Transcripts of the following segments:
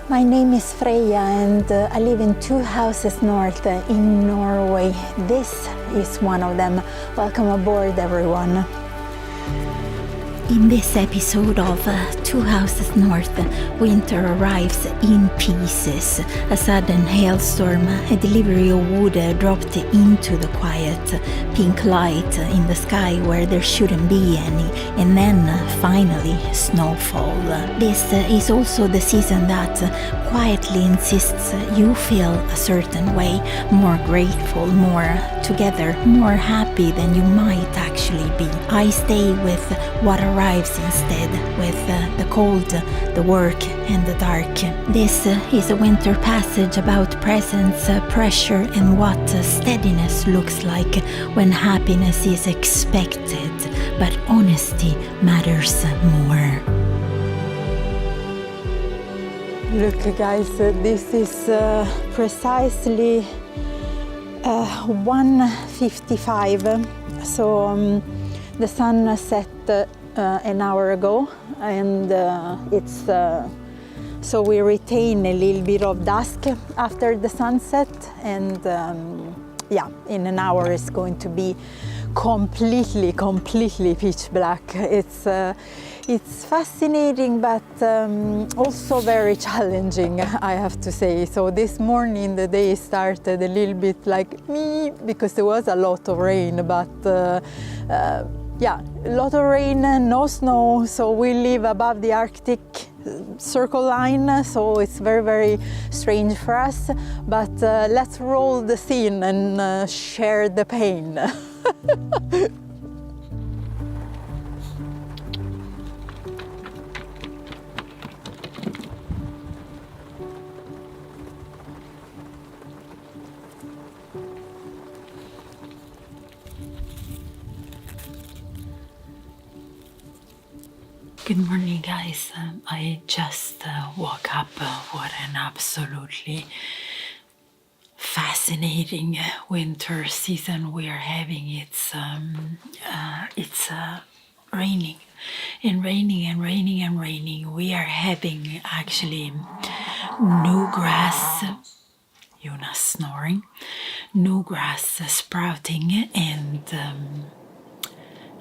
My name is Freyia and I live in 2 houses north in Norway. This is one of them. Welcome aboard, everyone. In this episode of 2 Houses North, winter arrives in pieces. A sudden hailstorm, a delivery of wood dropped into the quiet, pink light in the sky where there shouldn't be any, and then finally snowfall. This is also the season that quietly insists you feel a certain way, more grateful, more together, more happy than you might actually be. I stay with what arrives instead, with the cold, the work and the dark. This is a winter passage about presence, pressure and what steadiness looks like when happiness is expected, but honesty matters more. Look guys, this is precisely 1:55, so the sun set an hour ago, and it's so we retain a little bit of dusk after the sunset, and yeah, in an hour it's going to be completely pitch black. It's fascinating, but also very challenging, I have to say. So this morning the day started a little bit like me because there was a lot of rain, but yeah, a lot of rain, no snow. So we live above the Arctic Circle line, so it's very strange for us. But let's roll the scene and share the pain. Good morning, guys. I just woke up. What an absolutely fascinating winter season we are having. It's raining and raining and raining and raining. We are having actually new grass, Yuna snoring, new grass sprouting, and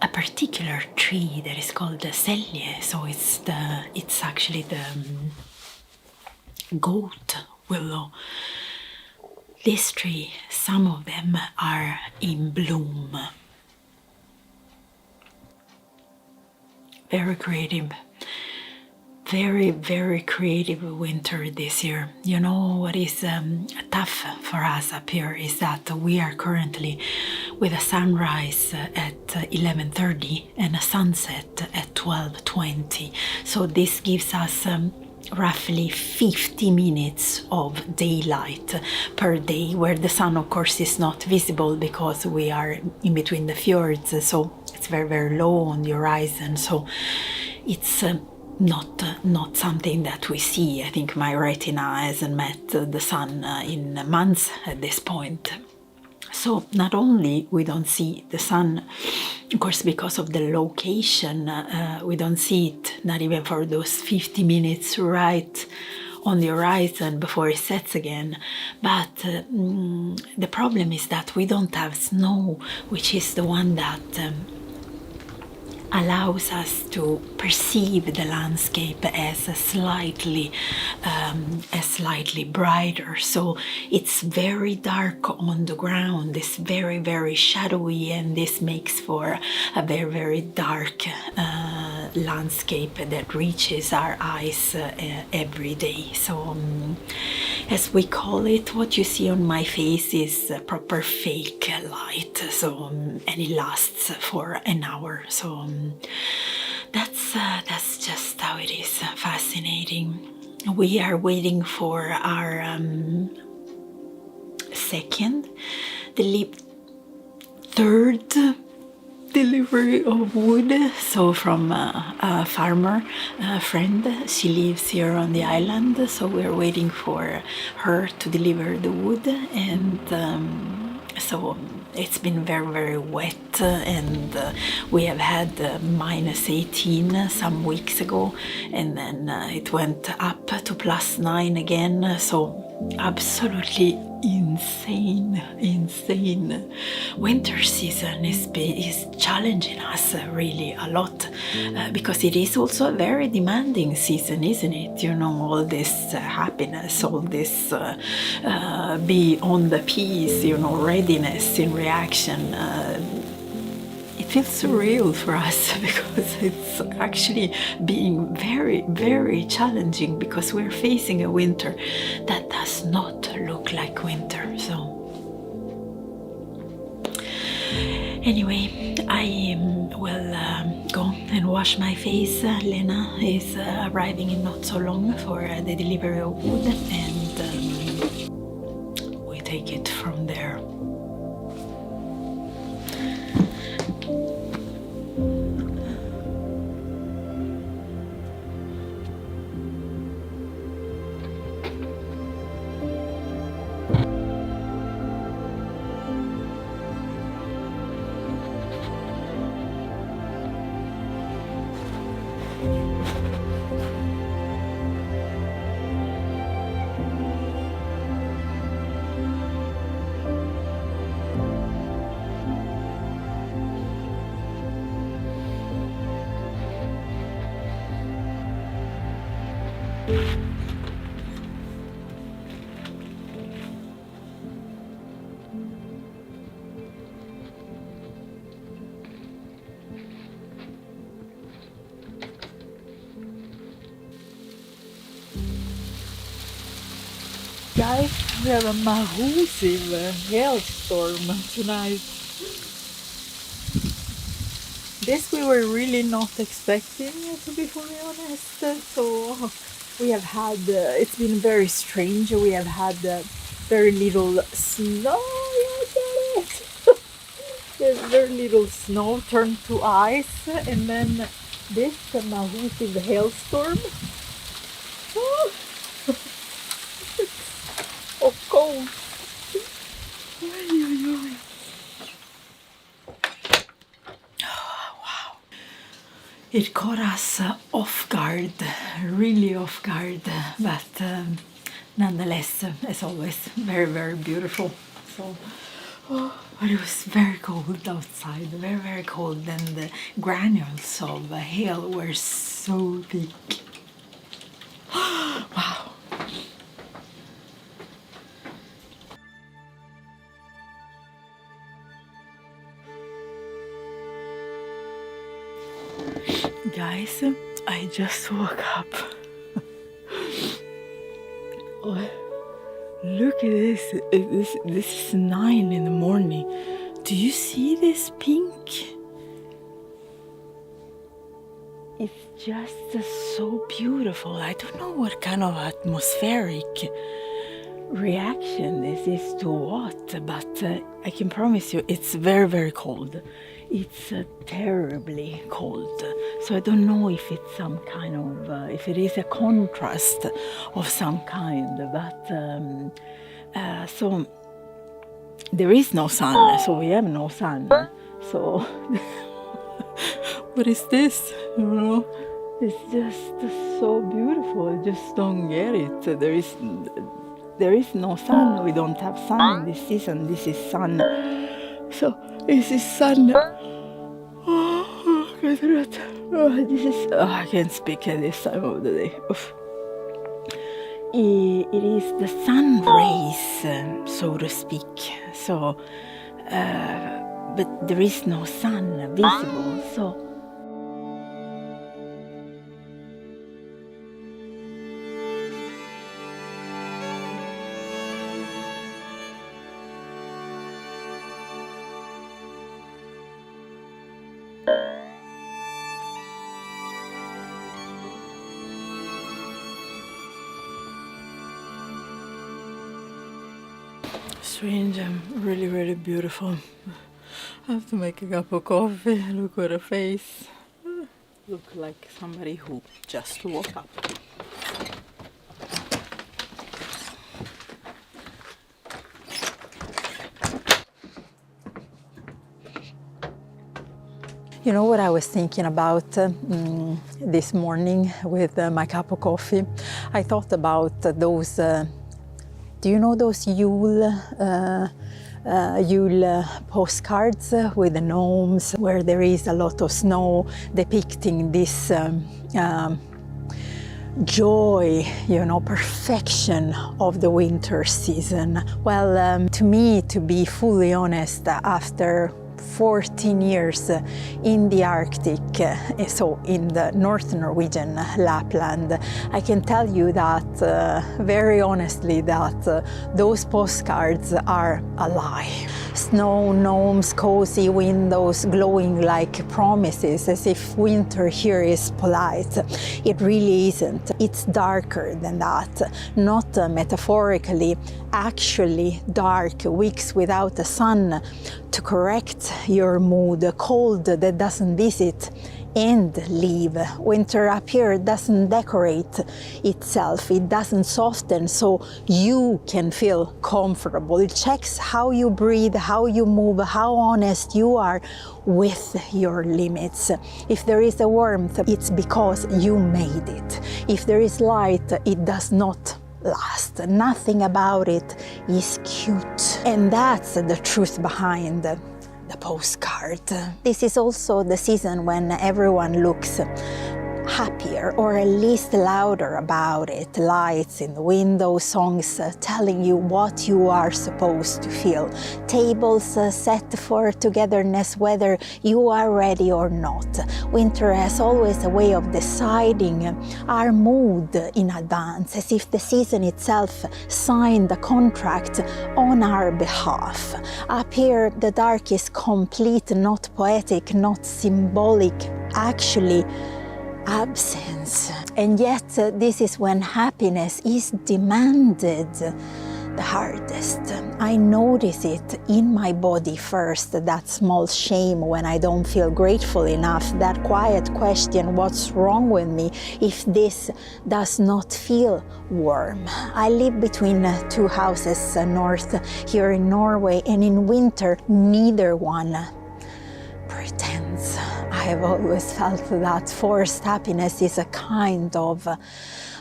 a particular tree that is called the selje. So it's actually the goat willow. This tree, some of them are in bloom. Very creative. Very creative winter this year. You know what is tough for us up here is that we are currently with a sunrise at 11:30 and a sunset at 12:20. So this gives us roughly 50 minutes of daylight per day, where the sun of course is not visible because we are in between the fjords, so it's very low on the horizon. So it's not something that we see. I think my retina hasn't met the sun in months at this point. So not only we don't see the sun, of course, because of the location, we don't see it, not even for those 50 minutes right on the horizon before it sets again. But the problem is that we don't have snow, which is the one that allows us to perceive the landscape as slightly brighter. So it's very dark on the ground, it's very shadowy, and this makes for a very dark landscape that reaches our eyes every day. So as we call it, what you see on my face is proper fake light. So and it lasts for an hour. So that's just how it is. Fascinating. We are waiting for our third delivery of wood. So from a farmer, a friend, she lives here on the island. So we're waiting for her to deliver the wood, and so it's been very, very wet, and we have had -18 some weeks ago, and then it went up to +9 again. So absolutely insane. Winter season is challenging us really a lot, because it is also a very demanding season, isn't it? You know, all this happiness, all this be on the piece, you know, readiness in reaction. It feels surreal for us because it's actually being very, very challenging, because we're facing a winter that does not look like winter. So anyway, I will go and wash my face. Lena is arriving in not so long for the delivery of wood, and we take it from there. Guys, we have a massive hailstorm tonight. This we were really not expecting, to be fully honest. So we have had, it's been very strange. We have had very little snow. Look at it! There's very little snow turned to ice, and then this massive hailstorm. Oh, so cold. It caught us off guard, really off guard, but nonetheless, as always, very, very beautiful. So, but it was very cold outside, very, very cold, and the granules of hail were so big. Wow. Guys, I just woke up. Oh, look at this. This is 9 in the morning. Do you see this pink? It's just so beautiful. I don't know what kind of atmospheric reaction this is to what, but I can promise you it's very, very cold. It's terribly cold. So I don't know if it's some kind of, if it is a contrast of some kind, but so there is no sun, so we have no sun. So what is this? You know, it's just so beautiful. I just don't get it. There is no sun. We don't have sun in this season. This is sun. So this is sun. Oh, this is. I can't speak at this time of the day. Oof. It is the sun rays, so to speak. So, but there is no sun visible. So. Strange and really, really beautiful. I have to make a cup of coffee. Look at her face. Look like somebody who just woke up. You know what I was thinking about this morning with my cup of coffee? I thought about those, do you know those Yule postcards with the gnomes, where there is a lot of snow depicting this joy, you know, perfection of the winter season. Well, to me, to be fully honest, after 14 years in the Arctic, so in the North Norwegian Lapland, I can tell you that very honestly that those postcards are a lie. Snow, gnomes, cozy windows, glowing like promises, as if winter here is polite. It really isn't. It's darker than that. Not metaphorically, actually dark, weeks without the sun to correct your mood, cold that doesn't visit and leave. Winter up here doesn't decorate itself, it doesn't soften so you can feel comfortable. It checks how you breathe, how you move, how honest you are with your limits. If there is a warmth, it's because you made it. If there is light, it does not last. Nothing about it is cute. And that's the truth behind the postcard. This is also the season when everyone looks happier, or at least louder about it. Lights in the window, songs telling you what you are supposed to feel. Tables set for togetherness, whether you are ready or not. Winter has always a way of deciding our mood in advance, as if the season itself signed a contract on our behalf. Up here, the dark is complete, not poetic, not symbolic, actually absence. And yet this is when happiness is demanded the hardest. I notice it in my body first, that small shame when I don't feel grateful enough, that quiet question, what's wrong with me if this does not feel warm? I live between two houses north here in Norway, and in winter neither one pretends. I have always felt that forced happiness is a kind of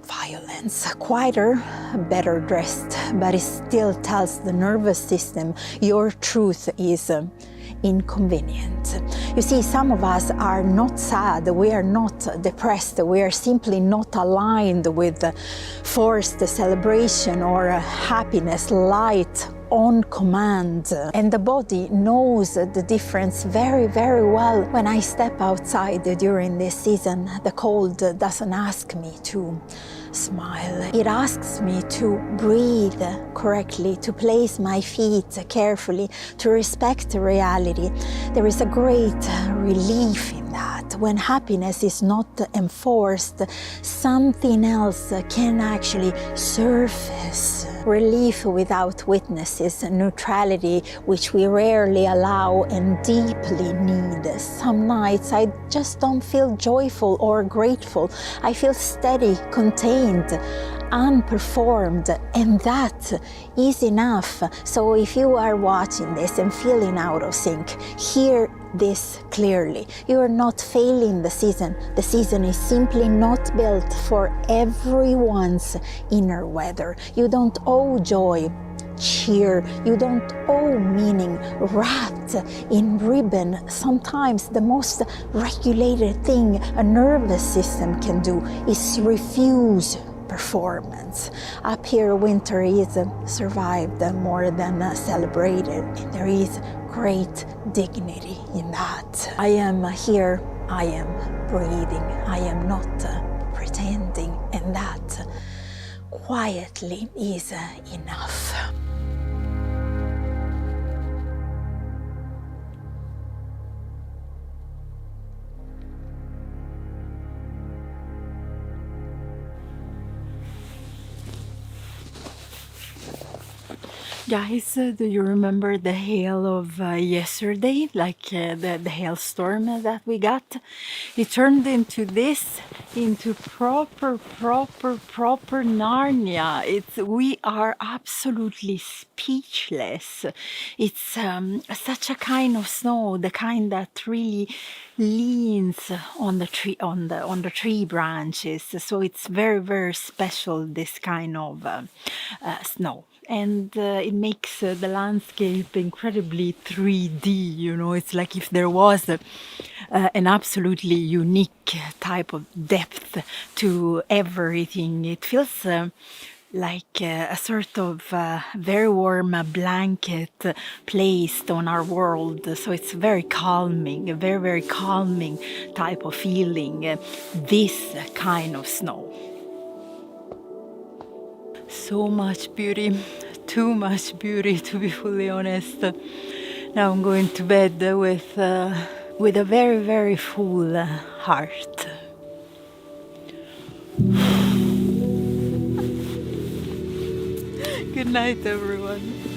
violence. Quieter, better dressed, but it still tells the nervous system your truth is inconvenient. You see, some of us are not sad, we are not depressed, we are simply not aligned with forced celebration or happiness, light on command. And the body knows the difference very, very well. When I step outside during this season, the cold doesn't ask me to smile. It asks me to breathe correctly, to place my feet carefully, to respect reality. There is a great relief in that. When happiness is not enforced, something else can actually surface. Relief without witnesses, neutrality which we rarely allow and deeply need. Some nights I just don't feel joyful or grateful. I feel steady, contained, unperformed, and that is enough. So if you are watching this and feeling out of sync, hear this clearly. You are not failing the season. The season is simply not built for everyone's inner weather. You don't owe joy, cheer. You don't owe meaning wrapped in ribbon. Sometimes the most regulated thing a nervous system can do is refuse performance. Up here, winter is survived more than celebrated. And there is great dignity in that. I am here, I am breathing, I am not pretending, and that quietly is enough. Guys, do you remember the hail of yesterday? Like the hailstorm that we got? It turned into this, into proper Narnia. We are absolutely speechless. It's such a kind of snow, the kind that really leans on the tree branches. So it's very special, this kind of snow. And it makes the landscape incredibly 3D, you know. It's like if there was an absolutely unique type of depth to everything. It feels like a sort of very warm blanket placed on our world. So it's very calming, a very calming type of feeling, this kind of snow. So much beauty, too much beauty, to be fully honest. Now I'm going to bed with a very full heart. Good night, everyone.